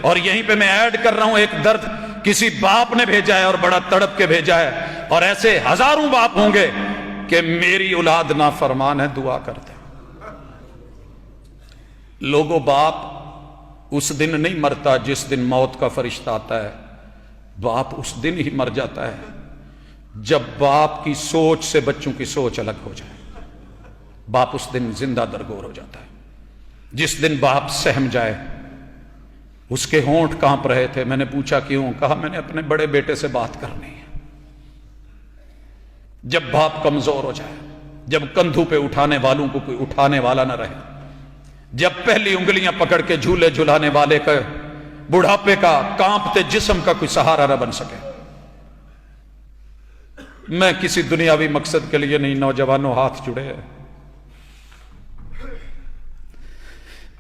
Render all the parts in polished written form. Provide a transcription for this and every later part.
اور یہیں پہ میں ایڈ کر رہا ہوں ایک درد کسی باپ نے بھیجا ہے اور بڑا تڑپ کے بھیجا ہے، اور ایسے ہزاروں باپ ہوں گے کہ میری اولاد نافرمان ہے، دعا کرتے ہیں۔ لوگوں، باپ اس دن نہیں مرتا جس دن موت کا فرشتہ آتا ہے، باپ اس دن ہی مر جاتا ہے جب باپ کی سوچ سے بچوں کی سوچ الگ ہو جائے۔ باپ اس دن زندہ درگور ہو جاتا ہے۔ جس دن باپ سہم جائے، اس کے ہونٹ کانپ رہے تھے، میں نے پوچھا کیوں؟ کہا میں نے اپنے بڑے بیٹے سے بات کرنی ہے۔ جب باپ کمزور ہو جائے، جب کندھوں پہ اٹھانے والوں کو کوئی اٹھانے والا نہ رہے، جب پہلی انگلیاں پکڑ کے جھولے جھلانے والے کا بڑھاپے کا کانپتے جسم کا کوئی سہارا نہ بن سکے۔ میں کسی دنیاوی مقصد کے لیے نہیں، نوجوانوں ہاتھ جڑے ہیں،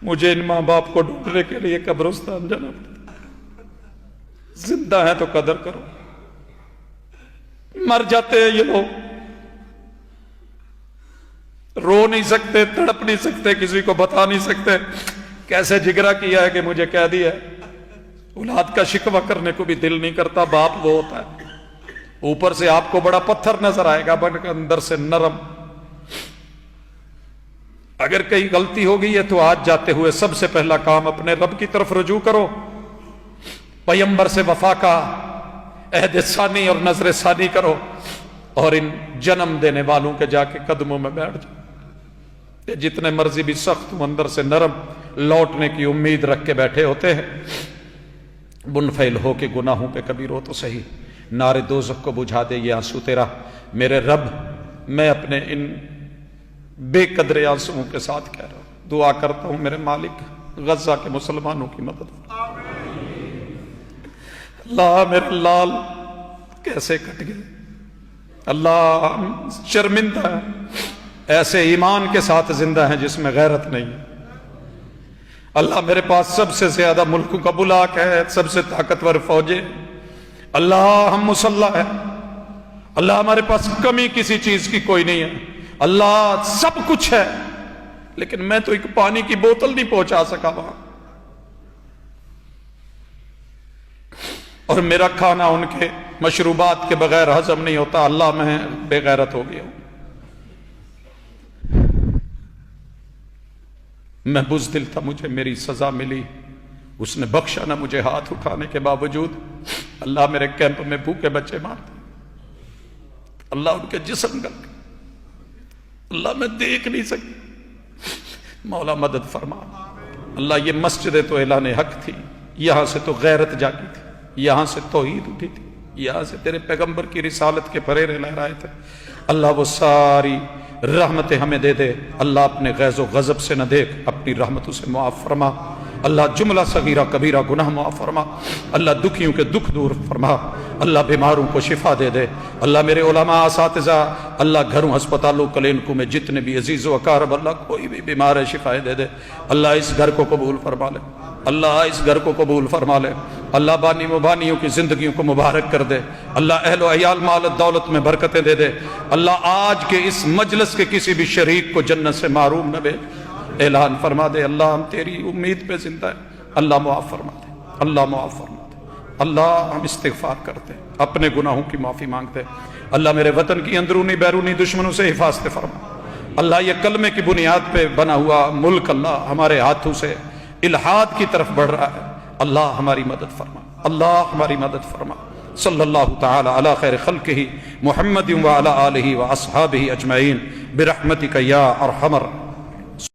مجھے ان ماں باپ کو ڈھونڈنے کے لیے قبرستان جانا پڑتا۔ زندہ ہیں تو قدر کرو، مر جاتے ہیں یہ لوگ، رو نہیں سکتے، تڑپ نہیں سکتے، کسی کو بتا نہیں سکتے کیسے جگرا کیا ہے کہ مجھے کہہ دیا ہے۔ اولاد کا شکوہ کرنے کو بھی دل نہیں کرتا۔ باپ وہ ہوتا ہے، اوپر سے آپ کو بڑا پتھر نظر آئے گا، بن کے اندر سے نرم۔ اگر کہیں غلطی ہو گئی ہے تو آج جاتے ہوئے سب سے پہلا کام اپنے رب کی طرف رجوع کرو، پیغمبر سے وفا کا عہد ثانی اور نظر ثانی کرو، اور ان جنم دینے والوں کے جا کے قدموں میں بیٹھ جاؤ۔ جتنے مرضی بھی سخت ہوں، اندر سے نرم، لوٹنے کی امید رکھ کے بیٹھے ہوتے ہیں۔ منفعل ہو کے گناہوں پہ کبھی رو تو صحیح، نار دوزخ کو بجھا دے یہ آنسو تیرا۔ میرے رب، میں اپنے ان بے قدر آنسوؤں کے ساتھ کہہ رہا ہوں، دعا کرتا ہوں میرے مالک، غزہ کے مسلمانوں کی مدد۔ اللہ میرے لال کیسے کٹ گئے، اللہ ہم شرمندہ ہیں، ایسے ایمان کے ساتھ زندہ ہیں جس میں غیرت نہیں ہے۔ اللہ میرے پاس سب سے زیادہ ملکوں کا بلاک ہے، سب سے طاقتور فوجیں، اللہ ہم مسلح ہیں، اللہ ہمارے پاس کمی کسی چیز کی کوئی نہیں ہے، اللہ سب کچھ ہے، لیکن میں تو ایک پانی کی بوتل نہیں پہنچا سکا وہاں، اور میرا کھانا ان کے مشروبات کے بغیر ہضم نہیں ہوتا۔ اللہ میں بے غیرت ہو گیا ہوں، میں بزدل تھا، مجھے میری سزا ملی، اس نے بخشا نہ مجھے ہاتھ اٹھانے کے باوجود۔ اللہ میرے کیمپ میں بھوکے بچے مارتے، اللہ ان کے جسم گل گئے، اللہ میں دیکھ نہیں سکتی، مولا مدد فرما۔ اللہ یہ مسجد تو اعلان حق تھی، یہاں سے تو غیرت جاگی تھی، یہاں سے توحید اٹھی تھی، یہاں سے تیرے پیغمبر کی رسالت کے پریرے لہرائے تھے۔ اللہ وہ ساری رحمتیں ہمیں دے دے، اللہ اپنے غیظ و غضب سے نہ دیکھ، اپنی رحمتوں سے معاف فرما۔ اللہ جملہ صغیرہ کبیرہ گناہ معاف فرما، اللہ دکھیوں کے دکھ دور فرما، اللہ بیماروں کو شفا دے دے۔ اللہ میرے علماء اساتذہ، اللہ گھروں ہسپتالوں کلینکوں میں جتنے بھی عزیز و اقارب، اللہ کوئی بھی بیمار ہے شفا دے دے۔ اللہ اس گھر کو قبول فرما لے، اللہ اس گھر کو قبول فرما لے، اللہ بانی مبانیوں کی زندگیوں کو مبارک کر دے، اللہ اہل و عیال مال دولت میں برکتیں دے دے، اللہ آج کے اس مجلس کے کسی بھی شریک کو جنت سے محروم نہ بھیج۔ اعلان فرما دے، اللہ ہم تیری امید پہ زندہ ہیں، اللہ معاف فرما دے، اللہ معاف فرما دے، اللہ ہم استغفار کرتے ہیں، اپنے گناہوں کی معافی مانگتے ہیں۔ اللہ میرے وطن کی اندرونی بیرونی دشمنوں سے حفاظت فرما۔ اللہ یہ کلمے کی بنیاد پہ بنا ہوا ملک اللہ ہمارے ہاتھوں سے الحاد کی طرف بڑھ رہا ہے، اللہ ہماری مدد فرما، اللہ ہماری مدد فرما۔ صلی اللہ تعالی علی خیر خلقہ محمد وعلی آلہ واصحابہ اجمعین برحمتک یا ارحم الراحمین۔